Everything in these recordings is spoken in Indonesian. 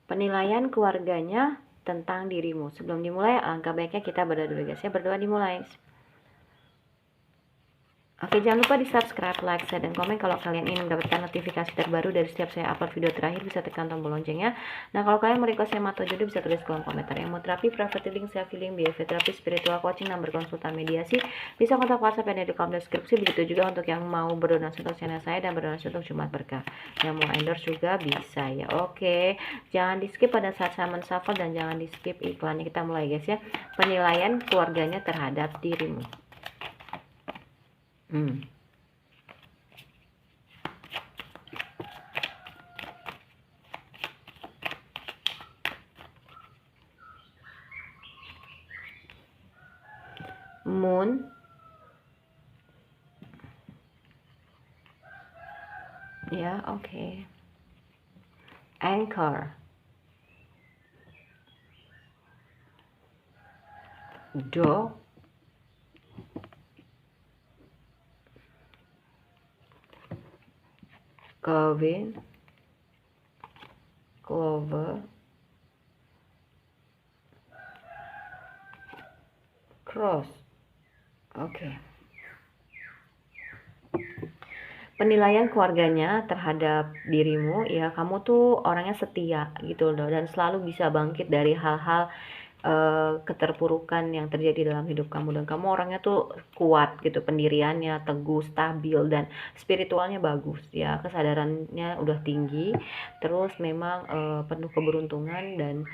penilaian keluarganya tentang dirimu. Sebelum dimulai, alangkah baiknya kita berdoa dulu guys ya. Berdoa dimulai. Oke, jangan lupa di subscribe, like, share, dan komen. Kalau kalian ingin mendapatkan notifikasi terbaru dari setiap saya upload video terakhir, bisa tekan tombol loncengnya. Nah, kalau kalian mau request saya atau jodoh, bisa tulis kolom komentar. Yang mau terapi, private healing, self healing, behavior terapi, spiritual coaching, dan berkonsultan mediasi, bisa kontak WhatsApp yang ada di kolom deskripsi. Begitu juga untuk yang mau berdonasi untuk channel saya dan berdonasi untuk Jumat Berkah. Yang mau endorse juga bisa ya. Oke, jangan di skip pada saat saya menshuffle dan jangan di skip iklannya. Kita mulai guys ya. Penilaian keluarganya terhadap dirimu. Moon, ya, oke. Anchor, Do, Kevin, Clover, Cross. Oke. Penilaian keluarganya terhadap dirimu, ya kamu tuh orangnya setia gitu loh, dan selalu bisa bangkit dari hal-hal keterpurukan yang terjadi dalam hidup kamu, dan kamu orangnya tuh kuat gitu, pendiriannya teguh, stabil, dan spiritualnya bagus ya, kesadarannya udah tinggi, terus memang penuh keberuntungan, dan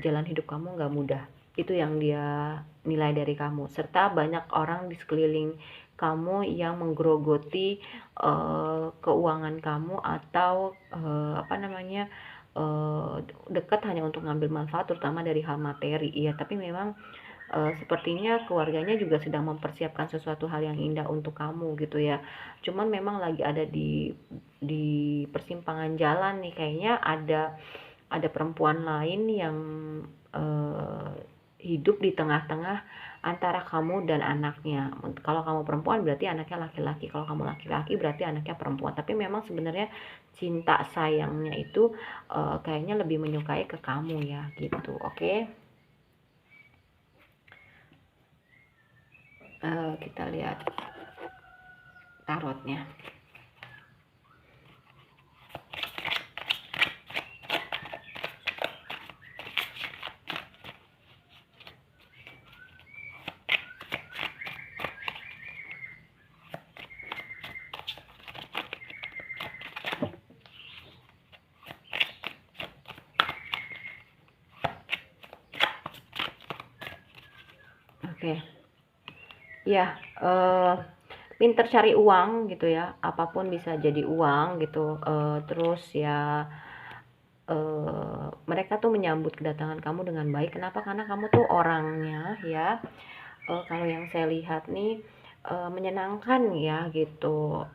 jalan hidup kamu nggak mudah. Itu yang dia nilai dari kamu, serta banyak orang di sekeliling kamu yang menggerogoti keuangan kamu, atau dekat hanya untuk ngambil manfaat, terutama dari hal materi. Iya, tapi memang sepertinya keluarganya juga sedang mempersiapkan sesuatu hal yang indah untuk kamu gitu ya. Cuman memang lagi ada di persimpangan jalan nih, kayaknya ada perempuan lain yang hidup di tengah-tengah antara kamu dan anaknya. Kalau kamu perempuan berarti anaknya laki-laki, kalau kamu laki-laki berarti anaknya perempuan. Tapi memang sebenarnya cinta sayangnya itu kayaknya lebih menyukai ke kamu ya gitu. Oke. Kita lihat tarotnya. Oke. Ya, pinter cari uang gitu ya, apapun bisa jadi uang gitu. Terus ya, mereka tuh menyambut kedatangan kamu dengan baik. Kenapa? Karena kamu tuh orangnya ya, kalau yang saya lihat nih menyenangkan ya gitu.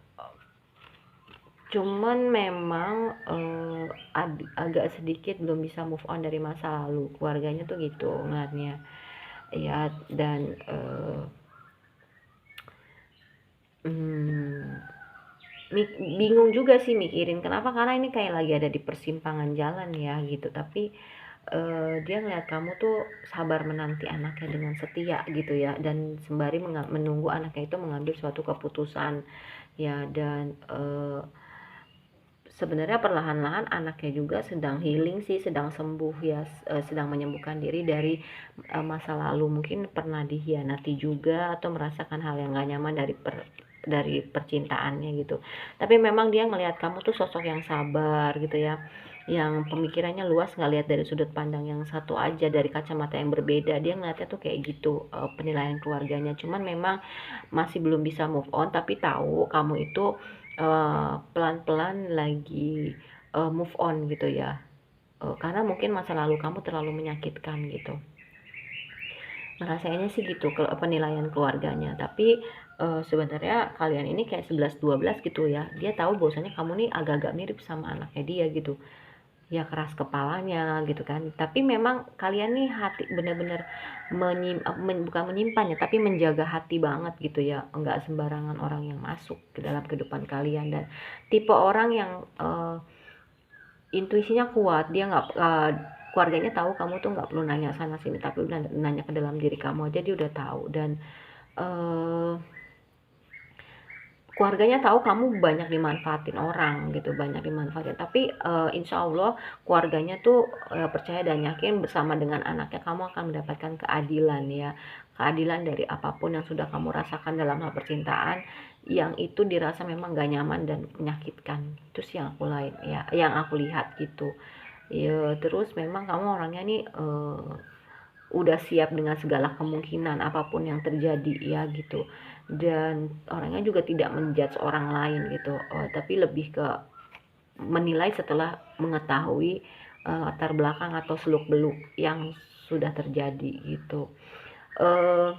Cuman memang agak sedikit belum bisa move on dari masa lalu keluarganya tuh gitu ngeliatnya ya. Dan bingung juga sih mikirin kenapa, karena ini kayak lagi ada di persimpangan jalan ya gitu. Tapi dia ngeliat kamu tuh sabar menanti anaknya dengan setia gitu ya, dan sembari menunggu anaknya itu mengambil suatu keputusan ya. Dan sebenarnya perlahan-lahan anaknya juga sedang healing sih, sedang sembuh ya, sedang menyembuhkan diri dari masa lalu, mungkin pernah dikhianati juga atau merasakan hal yang gak nyaman dari percintaannya gitu. Tapi memang dia ngelihat kamu tuh sosok yang sabar gitu ya, yang pemikirannya luas, nggak lihat dari sudut pandang yang satu aja, dari kacamata yang berbeda. Dia ngeliatnya tuh kayak gitu penilaian keluarganya. Cuman memang masih belum bisa move on, tapi tahu kamu itu pelan-pelan lagi move on gitu ya. Karena mungkin masa lalu kamu terlalu menyakitkan gitu. Rasanya sih gitu penilaian keluarganya. Tapi sebenarnya kalian ini kayak 11-12 gitu ya. Dia tahu bahwasanya kamu nih agak-agak mirip sama anaknya dia gitu. Ya keras kepalanya gitu kan. Tapi memang kalian nih hati bener-bener bukan menyimpan ya, tapi menjaga hati banget gitu ya. Enggak sembarangan orang yang masuk ke dalam kehidupan kalian. Dan tipe orang intuisinya kuat, dia nggak keluarganya tahu kamu tuh nggak perlu nanya sana sini, tapi udah nanya ke dalam diri kamu aja dia udah tahu. Dan keluarganya tahu kamu banyak dimanfaatin orang gitu, banyak dimanfaatin, tapi insya Allah keluarganya tuh percaya dan yakin bersama dengan anaknya kamu akan mendapatkan keadilan ya, keadilan dari apapun yang sudah kamu rasakan dalam hal percintaan yang itu dirasa memang gak nyaman dan menyakitkan. Itu sih yang aku lain ya, yang aku lihat gitu ya. Terus memang kamu orangnya nih udah siap dengan segala kemungkinan apapun yang terjadi ya gitu, dan orangnya juga tidak menjudge orang lain gitu, tapi lebih ke menilai setelah mengetahui latar belakang atau seluk beluk yang sudah terjadi gitu. uh,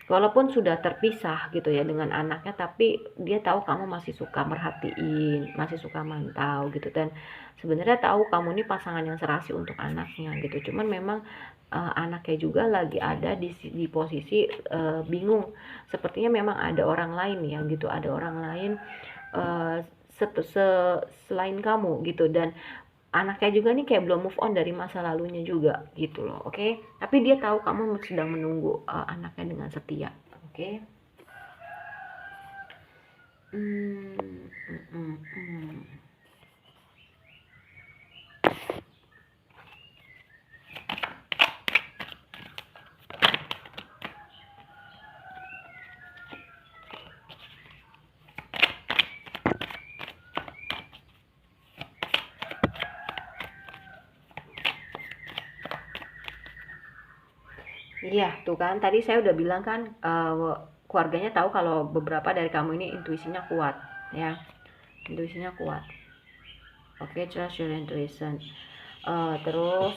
Walaupun sudah terpisah gitu ya dengan anaknya, tapi dia tahu kamu masih suka merhatiin, masih suka mantau gitu, dan sebenarnya tahu kamu ini pasangan yang serasi untuk anaknya gitu. Cuman memang anaknya juga lagi ada di posisi bingung, sepertinya memang ada orang lain ya gitu, ada orang lain uh, selain kamu gitu, dan anaknya juga nih kayak belum move on dari masa lalunya juga gitu loh. Oke, tapi dia tahu kamu sedang menunggu anaknya dengan setia. Oke. Hmm, hmm, hmm, hmm. Iya, tuh kan tadi saya udah bilang kan, keluarganya tahu kalau beberapa dari kamu ini intuisinya kuat ya, intuisinya kuat. Oke, trust your intuition. Terus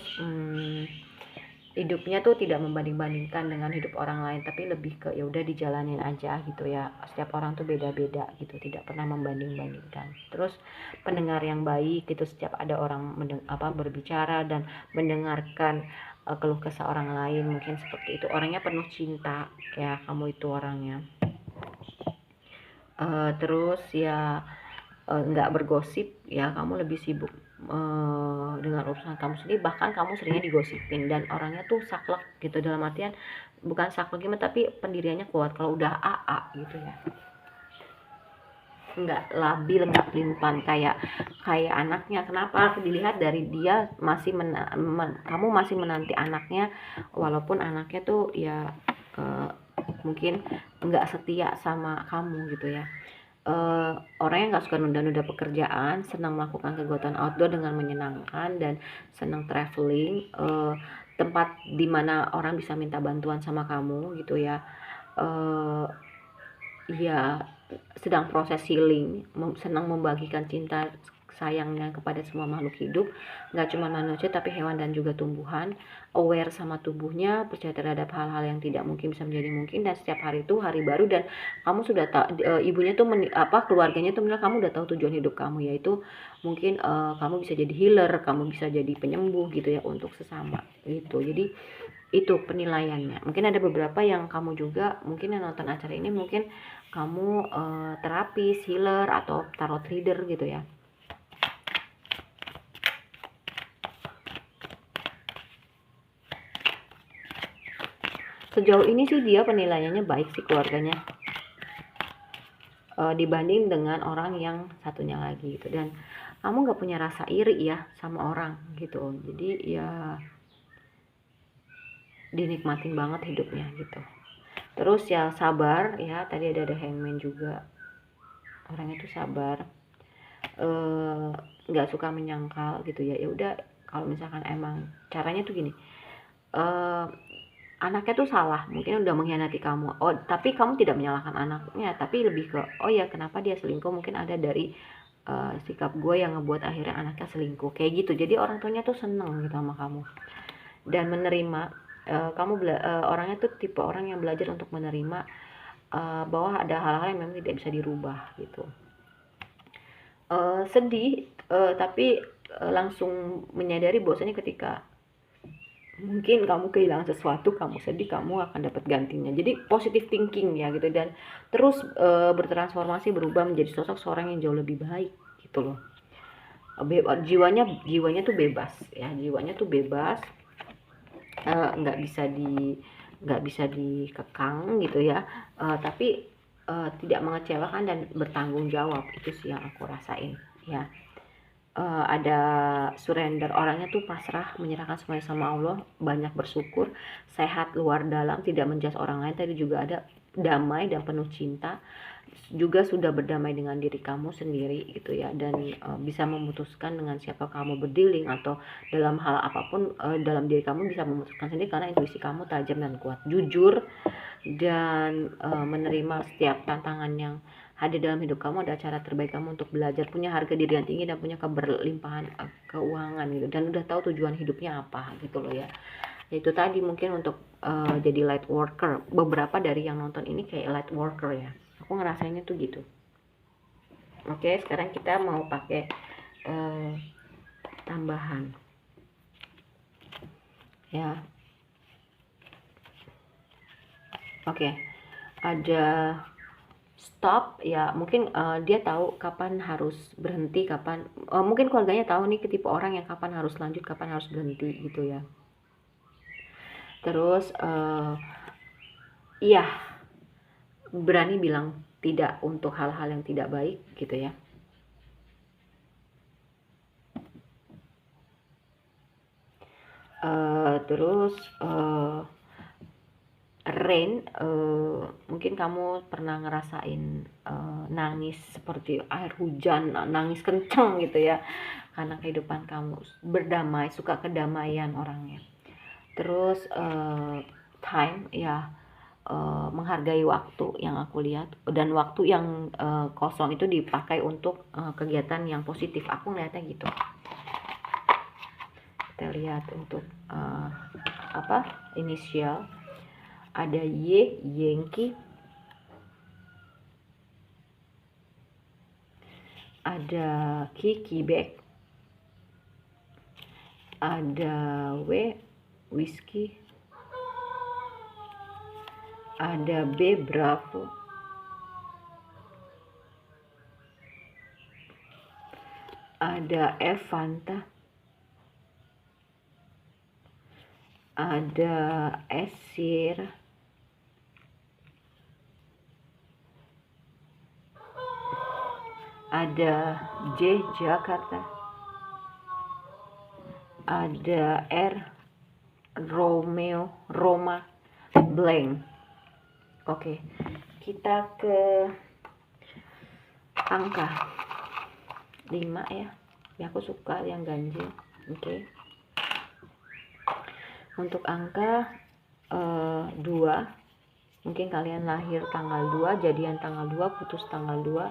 hidupnya tuh tidak membanding-bandingkan dengan hidup orang lain, tapi lebih ke ya udah dijalanin aja gitu ya. Setiap orang tuh beda-beda gitu, tidak pernah membanding-bandingkan. Terus pendengar yang baik gitu, setiap ada orang berbicara dan mendengarkan keluh kesah orang lain, mungkin seperti itu. Orangnya penuh cinta ya, kamu itu orangnya. Terus ya nggak bergosip ya, kamu lebih sibuk dengan urusan kamu sendiri, bahkan kamu seringnya digosipin, dan orangnya tuh saklek gitu, dalam artian bukan saklek gimana, tapi pendiriannya kuat kalau udah AA gitu ya, nggak labil, nggak pelimpan kayak anaknya. Kenapa? Dilihat dari dia masih kamu masih menanti anaknya, walaupun anaknya tuh ya mungkin nggak setia sama kamu gitu ya. Orang yang nggak suka nunda-nunda pekerjaan, senang melakukan kegiatan outdoor dengan menyenangkan, dan senang traveling, tempat dimana orang bisa minta bantuan sama kamu gitu ya. Ya sedang proses healing, senang membagikan cinta sayangnya kepada semua makhluk hidup, nggak cuma manusia tapi hewan dan juga tumbuhan, aware sama tubuhnya, percaya terhadap hal-hal yang tidak mungkin bisa menjadi mungkin, dan setiap hari itu hari baru, dan kamu sudah tahu, ibunya tuh keluarganya tuh menilai kamu udah tahu tujuan hidup kamu, yaitu mungkin kamu bisa jadi healer, kamu bisa jadi penyembuh gitu ya untuk sesama gitu. Jadi itu penilaiannya. Mungkin ada beberapa yang kamu juga mungkin yang nonton acara ini, mungkin kamu terapis, healer, atau tarot reader gitu ya. Sejauh ini sih dia penilaiannya baik sih keluarganya, dibanding dengan orang yang satunya lagi gitu. Dan kamu gak punya rasa iri ya sama orang gitu, jadi ya dinikmatin banget hidupnya gitu. Terus ya sabar ya, tadi ada hangman juga, orangnya tuh sabar, nggak suka menyangkal gitu ya. Ya udah, kalau misalkan emang caranya tuh gini, anaknya tuh salah, mungkin udah mengkhianati kamu, tapi kamu tidak menyalahkan anaknya, tapi lebih ke oh ya kenapa dia selingkuh, mungkin ada dari sikap gue yang ngebuat akhirnya anaknya selingkuh kayak gitu. Jadi orang tuanya tuh seneng gitu sama kamu dan menerima. Kamu orangnya tuh tipe orang yang belajar untuk menerima bahwa ada hal-hal yang memang tidak bisa dirubah gitu. Sedih, tapi langsung menyadari bahwasanya ketika mungkin kamu kehilangan sesuatu, kamu sedih, kamu akan dapat gantinya. Jadi positive thinking ya gitu, dan terus bertransformasi, berubah menjadi sosok seorang yang jauh lebih baik gitu loh. jiwanya tuh bebas ya, jiwanya tuh bebas, nggak bisa dikekang gitu ya, tapi tidak mengecewakan dan bertanggung jawab. Itu sih yang aku rasain ya. Ada surrender, orangnya tuh pasrah, menyerahkan semuanya sama Allah, banyak bersyukur, sehat luar dalam, tidak menjudge orang lain. Tadi juga ada damai dan penuh cinta, juga sudah berdamai dengan diri kamu sendiri gitu ya, dan bisa memutuskan dengan siapa kamu berdealing, atau dalam hal apapun dalam diri kamu bisa memutuskan sendiri, karena intuisi kamu tajam dan kuat, jujur, dan menerima setiap tantangan yang hadir dalam hidup kamu. Ada cara terbaik kamu untuk belajar, punya harga diri yang tinggi, dan punya keberlimpahan keuangan gitu, dan udah tahu tujuan hidupnya apa gitu loh ya. Itu tadi mungkin untuk jadi light worker. Beberapa dari yang nonton ini kayak light worker ya, aku ngerasainnya tuh gitu. Oke, sekarang kita mau pakai tambahan ya. Oke, ada stop ya, mungkin dia tahu kapan harus berhenti, kapan mungkin keluarganya tahu nih ketipe orang yang kapan harus lanjut, kapan harus berhenti gitu ya. Terus iya, berani bilang tidak untuk hal-hal yang tidak baik gitu ya. Terus rain, mungkin kamu pernah ngerasain nangis seperti air hujan, nangis kenceng gitu ya, karena kehidupan kamu berdamai, suka kedamaian orangnya. Terus time ya, menghargai waktu yang aku lihat, dan waktu yang kosong itu dipakai untuk kegiatan yang positif, aku ngeliatnya gitu. Kita lihat untuk inisial, ada Y, Yankee, ada Q, Quebec, ada W, Whiskey, ada B, Bravo, ada F, Fanta, ada S, Sierra, ada J, Jakarta, ada R, Roma, blank. Oke, kita ke angka 5 ya. Ya, aku suka yang ganjil. Oke. Untuk angka 2, mungkin kalian lahir tanggal 2, jadian tanggal 2, putus tanggal 2,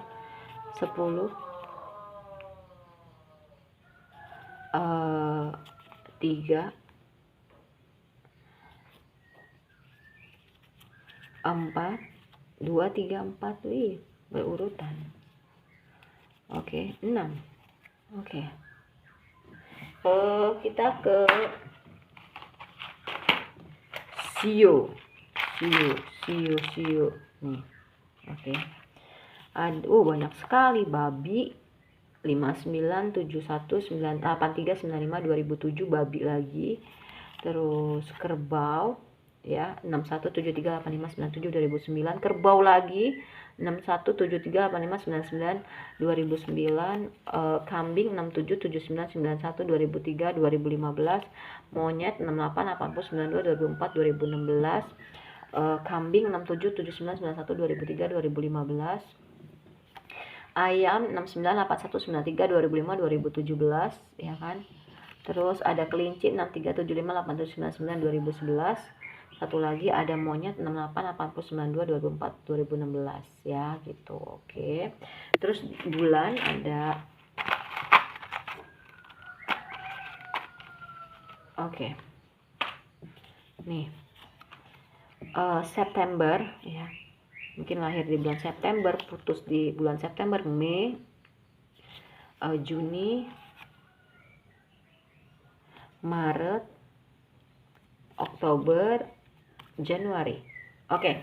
10, 3, 4, 2, 3, 4, wih, berurutan. Oke, 6. Oke. Kita ke Sio. Nih. Oke. Banyak sekali. Babi 59, 71, 83, 95, 2007, babi lagi. Terus kerbau ya, 61, 73, 85, 97, 2009, kerbau lagi 61, 73, 85, 99, 2009, kambing 67, 79, 91, 2003, 2015, monyet 68, 80, 92, 2004, 2016, kambing 67, 79, 91, 2003, 2015, ayam 69, 81, 93, 2005, 2017 ya kan. Terus ada kelinci 63, 75, 87, 99, 2011. Satu lagi ada monyet 68, 80, 92, 2004, 2016 ya gitu. Oke. Terus bulan ada oke. Nih. September ya. Mungkin lahir di bulan September, putus di bulan September, Mei, Juni, Maret, Oktober, Januari. Oke.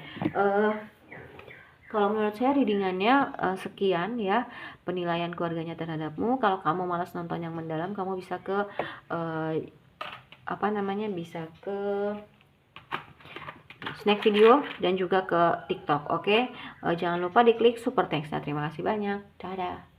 Kalau menurut saya readingannya sekian ya, penilaian keluarganya terhadapmu. Kalau kamu malas nonton yang mendalam, kamu bisa ke bisa ke snack video dan juga ke TikTok. Oke. Jangan lupa diklik super thanks. Terima kasih banyak. Dadah.